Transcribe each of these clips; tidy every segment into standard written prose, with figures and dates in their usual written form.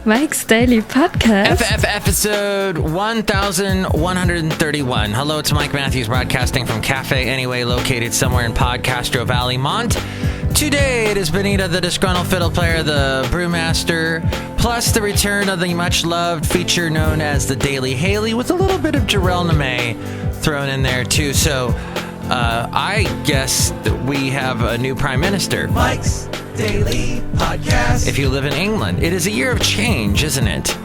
Mike's Daily Podcast. Episode 1131. Hello, it's Mike Matthews broadcasting from Cafe Anyway, located somewhere in Podcastro Valley, Mont. Today it is Benita, the Disgruntled Fiddle Player, the Brewmaster, plus the return of the much-loved feature known as the Daily Haley, with a little bit of JARELNIME thrown in there too. So I guess that we have a new Prime Minister. Mike's Daily Podcast. If you live in England, it is a year of change, isn't it?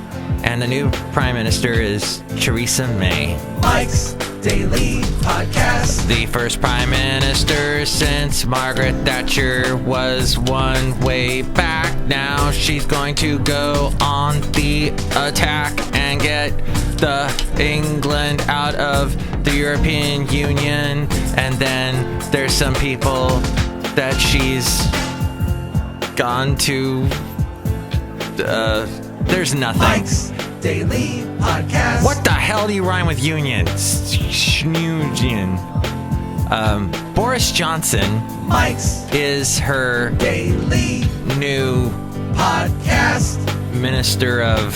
And the new Prime Minister is Theresa May. Mike's Daily Podcast. The first Prime Minister since Margaret Thatcher was one way back. Now she's going to go on the attack and get the England out of the European Union. And then there's some people that she's gone to. There's nothing. Mike's Daily Podcast. What the hell do you rhyme with union? Union. Boris Johnson. Mike's is her Daily new Podcast. Minister of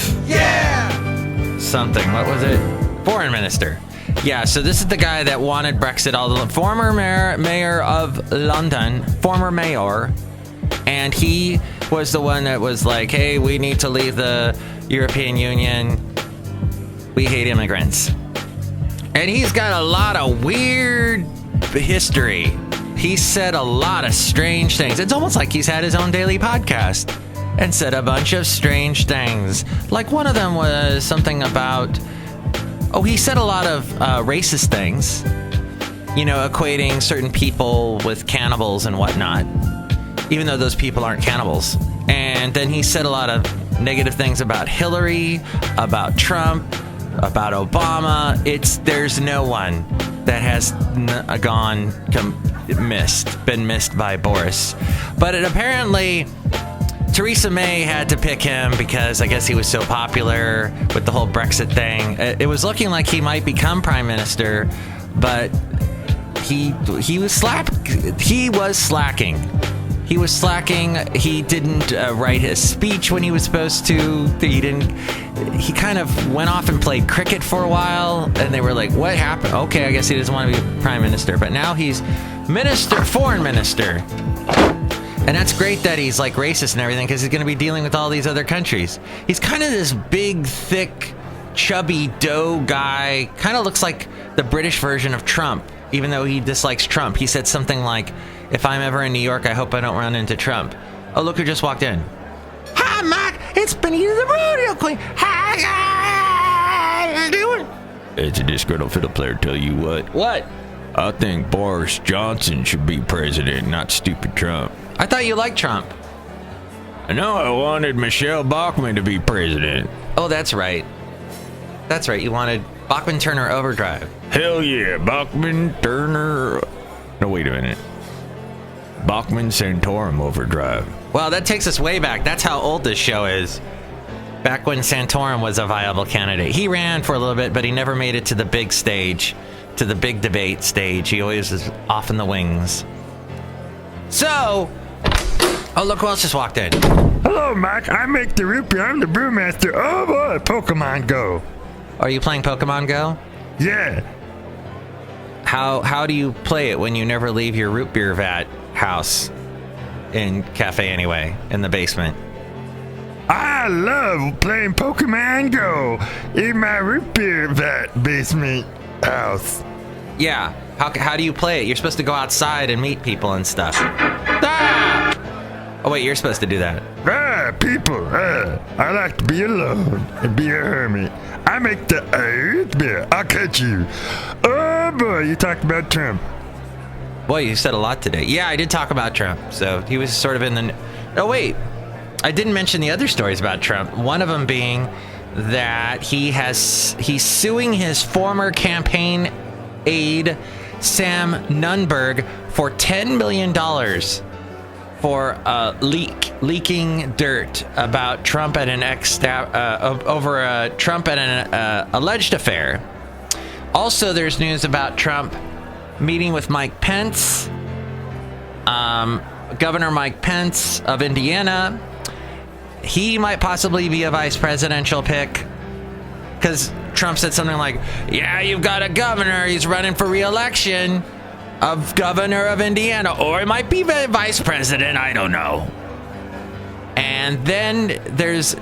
something. What was it? Foreign Minister. Yeah, so this is the guy that wanted Brexit. Former mayor of London. Former mayor. And he was the one that was like, hey, we need to leave the European Union. We hate immigrants. And he's got a lot of weird history. He said a lot of strange things. It's almost like he's had his own daily podcast and said a bunch of strange things. Like one of them was something about, he said a lot of racist things, equating certain people with cannibals and whatnot, even though those people aren't cannibals. And then he said a lot of negative things about Hillary, about Trump, about Obama. There's no one that has been missed by Boris. But apparently Theresa May had to pick him because I guess he was so popular with the whole Brexit thing. It was looking like he might become prime minister, but he was slacking. He was slacking. He didn't write his speech when he was supposed to. He kind of went off and played cricket for a while, and they were like, what happened? Okay, I guess he doesn't want to be prime minister, but now he's foreign minister. And that's great that he's like racist and everything, because he's going to be dealing with all these other countries. He's kind of this big, thick, chubby dough guy. Kind of looks like the British version of Trump, even though he dislikes Trump. He said something like, if I'm ever in New York, I hope I don't run into Trump. Oh, look who just walked in. Hi, Mike. It's Benita the Rodeo Queen. Hi, how you doing? It's a disgruntled fiddle player, tell you what. What? I think Boris Johnson should be president, not stupid Trump. I thought you liked Trump. No, I wanted Michelle Bachmann to be president. Oh, that's right. That's right. You wanted Bachman Turner Overdrive. Hell yeah, Bachman Turner. No, wait a minute. Bachman Santorum Overdrive. Well, that takes us way back. That's how old this show is. Back when Santorum was a viable candidate. He ran for a little bit, but he never made it to the big stage, to the big debate stage. He always was off in the wings. So, look who else just walked in. Hello, Mike. I make the root beer. I'm the brewmaster of Pokemon Go. Are you playing Pokemon Go? Yeah. How do you play it when you never leave your root beer vat house in Cafe Anyway, in the basement? I love playing Pokemon Go in my root beer vat basement house. Yeah. How do you play it? You're supposed to go outside and meet people and stuff. Ah! Oh, wait, you're supposed to do that. People. I like to be alone and be a hermit. I make the root beer. I'll catch you. Oh, boy, you talked about Trump. Boy, you said a lot today. Yeah, I did talk about Trump. So he was sort of in the... Oh, wait. I didn't mention the other stories about Trump. One of them being that he's suing his former campaign aide, Sam Nunberg, for $10 million for leaking dirt about Trump and an over Trump and an alleged affair. Also, there's news about Trump meeting with Mike Pence, Governor Mike Pence of Indiana, he might possibly be a vice presidential pick. Because Trump said something like, yeah, you've got a governor. He's running for re-election of governor of Indiana. Or it might be vice president. I don't know. And then there's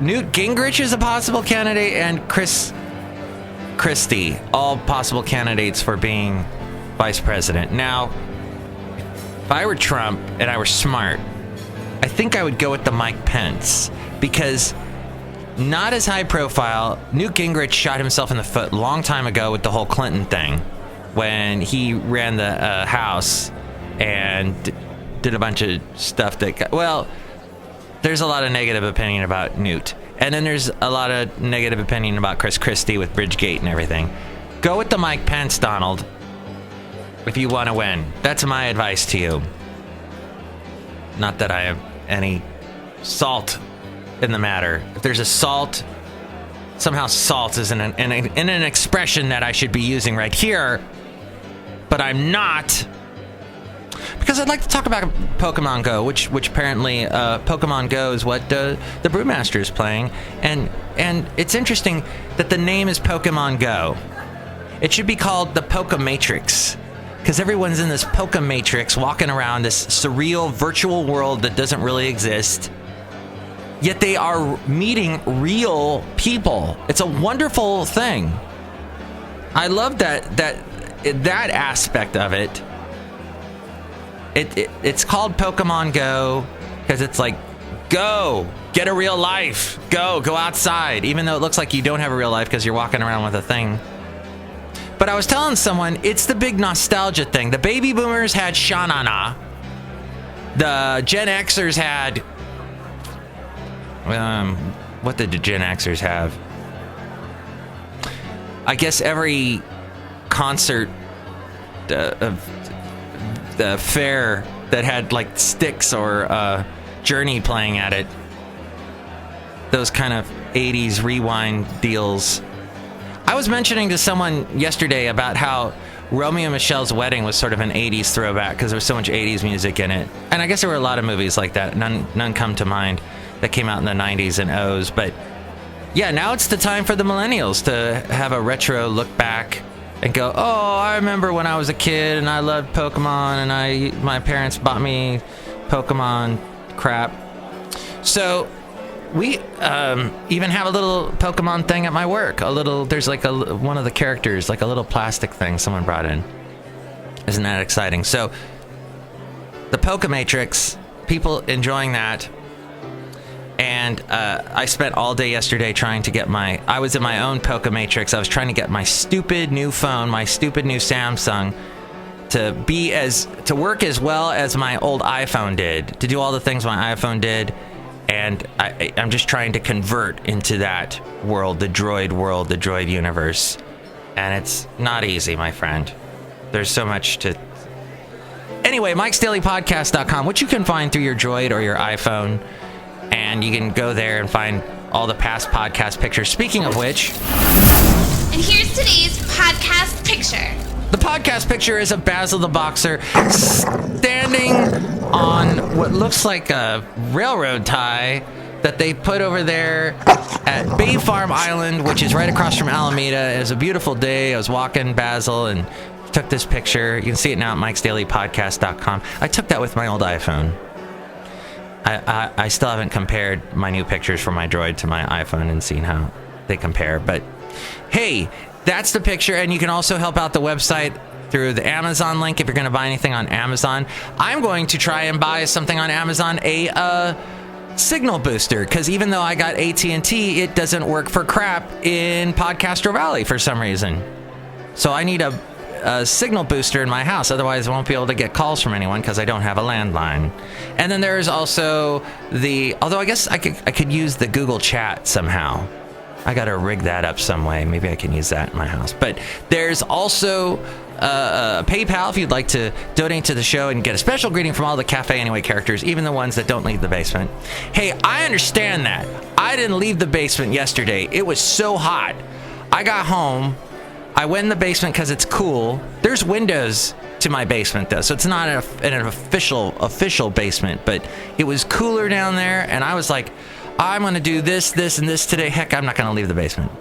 Newt Gingrich is a possible candidate, and Chris Christie, all possible candidates for being vice president. Now, if I were Trump and I were smart, I think I would go with the Mike Pence, because not as high profile. Newt Gingrich shot himself in the foot a long time ago with the whole Clinton thing when he ran the House and did a bunch of stuff that got, well, there's a lot of negative opinion about Newt. And then there's a lot of negative opinion about Chris Christie with Bridgegate and everything. Go with the Mike Pence, Donald, if you want to win. That's my advice to you. Not that I have any salt in the matter. If there's a salt, somehow salt is in an expression that I should be using right here, but I'm not. Because I'd like to talk about Pokemon Go, which apparently Pokemon Go is what the Brewmaster is playing, and it's interesting that the name is Pokemon Go. It should be called the Pokematrix, because everyone's in this Pokematrix, walking around this surreal virtual world that doesn't really exist. Yet they are meeting real people. It's a wonderful thing. I love that aspect of it. It's called Pokemon Go because it's like, go, get a real life, go outside, even though it looks like you don't have a real life because you're walking around with a thing. But I was telling someone, it's the big nostalgia thing. The baby boomers had Sha-na-na. The Gen Xers had... what did the Gen Xers have? I guess every concert of the fair that had like Styx or Journey playing at it. Those kind of 80s rewind deals. I was mentioning to someone yesterday about how Romeo and Michelle's Wedding was sort of an 80s throwback because there was so much 80s music in it. And I guess there were a lot of movies like that. None come to mind that came out in the 90s and O's. But yeah, now it's the time for the millennials to have a retro look back and go, oh, I remember when I was a kid and I loved Pokemon and my parents bought me Pokemon crap. So we even have a little Pokemon thing at my work. There's like one of the characters, like a little plastic thing someone brought in. Isn't that exciting? So the Pokematrix, people enjoying that. And I spent all day yesterday trying to get I was in my own Pokematrix. I was trying to get my stupid new phone, my stupid new Samsung, to work as well as my old iPhone did, to do all the things my iPhone did. And I'm just trying to convert into that world, the droid universe. And it's not easy, my friend. There's so much to... Anyway, Mike'sDailyPodcast.com, which you can find through your Droid or your iPhone. And you can go there and find all the past podcast pictures. Speaking of which... And here's today's podcast picture. The podcast picture is of Basil the Boxer standing on what looks like a railroad tie that they put over there at Bay Farm Island, which is right across from Alameda. It was a beautiful day. I was walking Basil and took this picture. You can see it now at Mike'sDailyPodcast.com. I took that with my old iPhone. I still haven't compared my new pictures from my Droid to my iPhone and seen how they compare. But hey, that's the picture. And you can also help out the website through the Amazon link if you're going to buy anything on Amazon. I'm going to try and buy something on Amazon, a signal booster, because even though I got AT&T, it doesn't work for crap in Podcastro Valley for some reason. So I need a signal booster in my house, otherwise I won't be able to get calls from anyone because I don't have a landline. And then there's also although I guess I could use the Google Chat somehow. I gotta rig that up some way. Maybe I can use that in my house. But there's also PayPal if you'd like to donate to the show and get a special greeting from all the Cafe Anyway characters, even the ones that don't leave the basement. Hey, I understand that. I didn't leave the basement yesterday. It was so hot. I got home. I went in the basement because it's cool. There's windows to my basement, though, so it's not an official basement, but it was cooler down there, and I was like, I'm going to do this, and this today. Heck, I'm not going to leave the basement.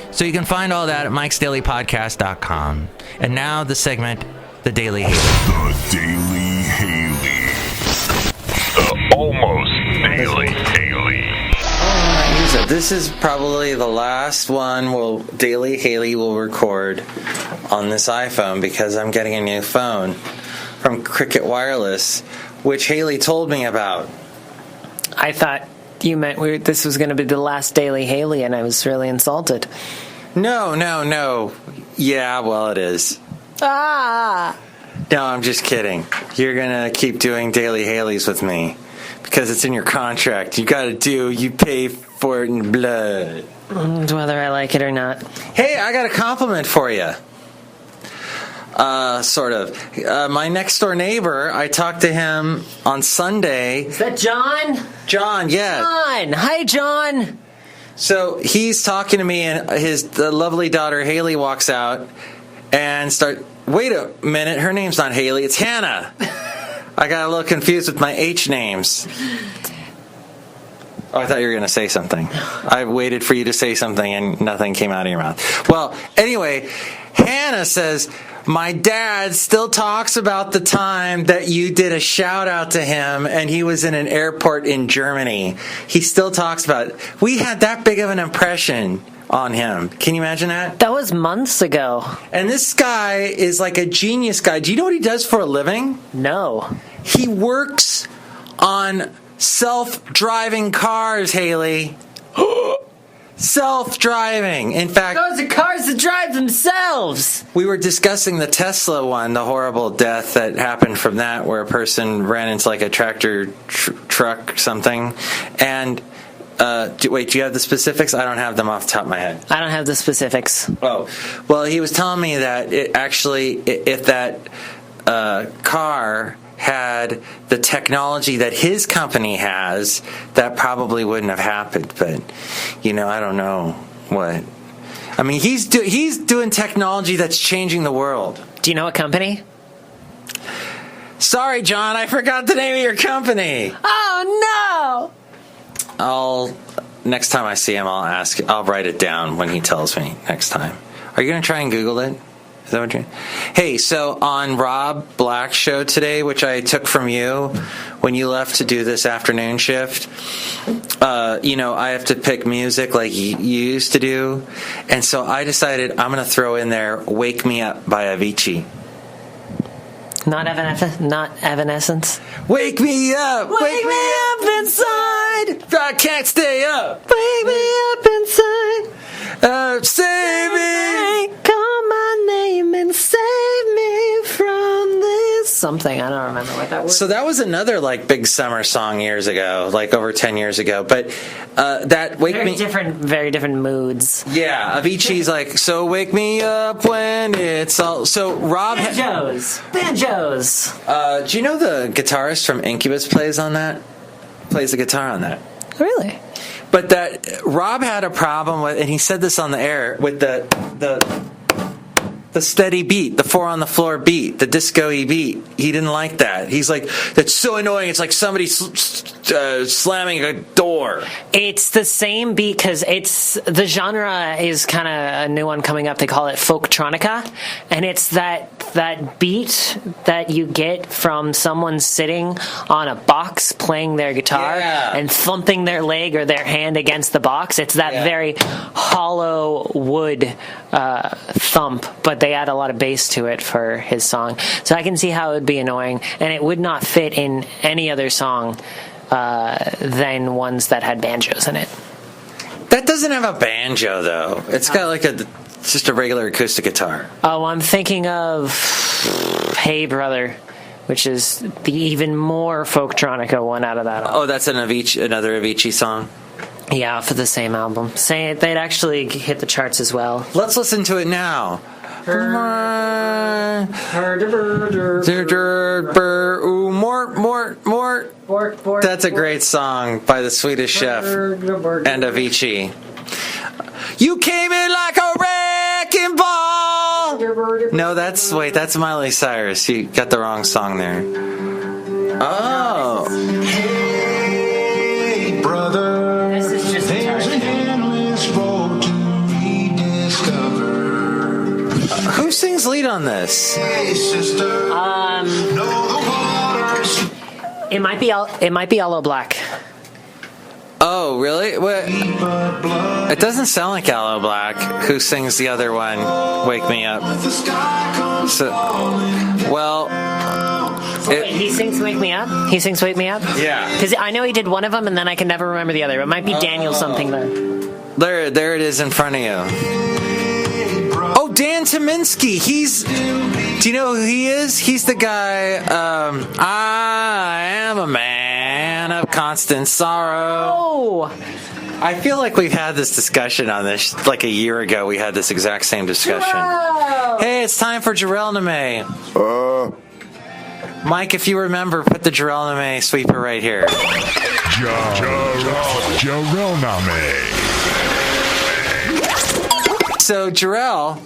So you can find all that at mikesdailypodcast.com. And now the segment, The Daily Haley. The Daily Haley. The almost Daily Haley. So this is probably the last one Daily Haley will record on this iPhone because I'm getting a new phone from Cricket Wireless, which Haley told me about. I thought you meant this was going to be the last Daily Haley, and I was really insulted. No. Yeah, well, it is. Ah! No, I'm just kidding. You're going to keep doing Daily Haleys with me because it's in your contract. You pay for it in blood. Whether I like it or not. Hey, I got a compliment for you. Sort of. My next door neighbor, I talked to him on Sunday. Is that John? John, yeah. John! Hi, John! So he's talking to me, and the lovely daughter Haley walks out and wait a minute, her name's not Haley, it's Hannah. I got a little confused with my H names. Oh, I thought you were going to say something. I waited for you to say something and nothing came out of your mouth. Well, anyway, Hannah says, my dad still talks about the time that you did a shout out to him and he was in an airport in Germany. He still talks about it. We had that big of an impression on him. Can you imagine that? That was months ago. And this guy is like a genius guy. Do you know what he does for a living? No. He works on self-driving cars, Haley. Self-driving. In fact, those are cars that drive themselves. We were discussing the Tesla one, the horrible death that happened from that, where a person ran into like a tractor truck something. And do you have the specifics? I don't have them off the top of my head. I don't have the specifics. Oh, well, he was telling me that if that car had the technology that his company has, that probably wouldn't have happened. But, I don't know what. I mean, he's doing technology that's changing the world. Do you know what company? Sorry, John, I forgot the name of your company. Oh, no! Next time I see him, I'll write it down when he tells me next time. Are you going to try and Google it? Is that what you're... Hey, so on Rob Black's show today, which I took from you when you left to do this afternoon shift, I have to pick music like you used to do. And so I decided I'm going to throw in there Wake Me Up by Avicii. Not Evanescence? Wake me up! Wake me up inside! I can't stay up! Wake me up inside! Save me! Call my name and save me from this... Something, I don't remember what that was. So that was another, big summer song years ago, over 10 years ago. But that Wake Me... Very different moods. Yeah, Avicii's so wake me up when it's all... So Rob... Banjos! Do you know the guitarist from Incubus plays the guitar on that? Really? But that Rob had a problem with, and he said this on the air, with the steady beat, the 4 on the floor beat, the disco-y beat. He didn't like that. He's like, that's so annoying. It's like somebody slamming a door. It's the same beat because the genre is kind of a new one coming up. They call it folktronica, and it's that beat that you get from someone sitting on a box playing their guitar and thumping their leg or their hand against the box. It's that very hollow wood thump, but they add a lot of bass to it for his song. So I can see how it would be annoying, and it would not fit in any other song than ones that had banjos in it. That doesn't have a banjo, though. It's got just a regular acoustic guitar. Oh, I'm thinking of Hey Brother, which is the even more folktronica one out of that album. Oh, that's another Avicii song? Yeah, for the same album. They'd actually hit the charts as well. Let's listen to it now. More. That's a great song by the Swedish Chef and Avicii. You came in like a wrecking ball. No, that's Miley Cyrus. You got the wrong song there. Oh. Hey, brother. This is just a There's an endless road to rediscover. Who sings lead on this? Hey, sister. Know the waters. It might be Yellow Black. Oh, really? What? But blood. It doesn't sound like Aloe Black. Who sings the other one? Wake Me Up. The sky comes Well, Wait, he sings "Wake Me Up." He sings "Wake Me Up." Yeah. Because I know he did one of them, and then I can never remember the other. It might be Daniel something though. there it is in front of you. Oh, Dan Tyminski. Do you know who he is? He's the guy. I am a man of constant sorrow. Oh. I feel like we've had this discussion on this. Like a year ago, we had this exact same discussion. Whoa. Hey, it's time for JARELNIME. Mike, if you remember, put the JARELNIME sweeper right here. JARELNIME. So, Jarell,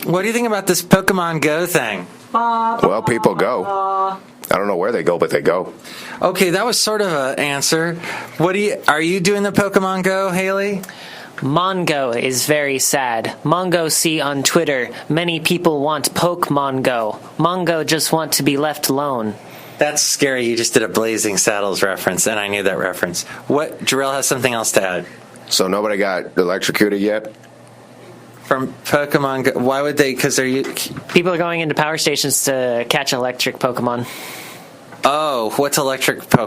what do you think about this Pokemon Go thing? Well, people go. I don't know where they go, but they go. Okay, that was sort of an answer. Are you doing the Pokemon Go, Haley? Mongo is very sad. Mongo see on Twitter, many people want Pokemon Go. Mongo just want to be left alone. That's scary. You just did a Blazing Saddles reference, and I knew that reference. Jarell has something else to add. So nobody got electrocuted yet? From Pokemon Go, why would they? Because they're... People are going into power stations to catch electric Pokemon. Oh, what's electric Pokemon?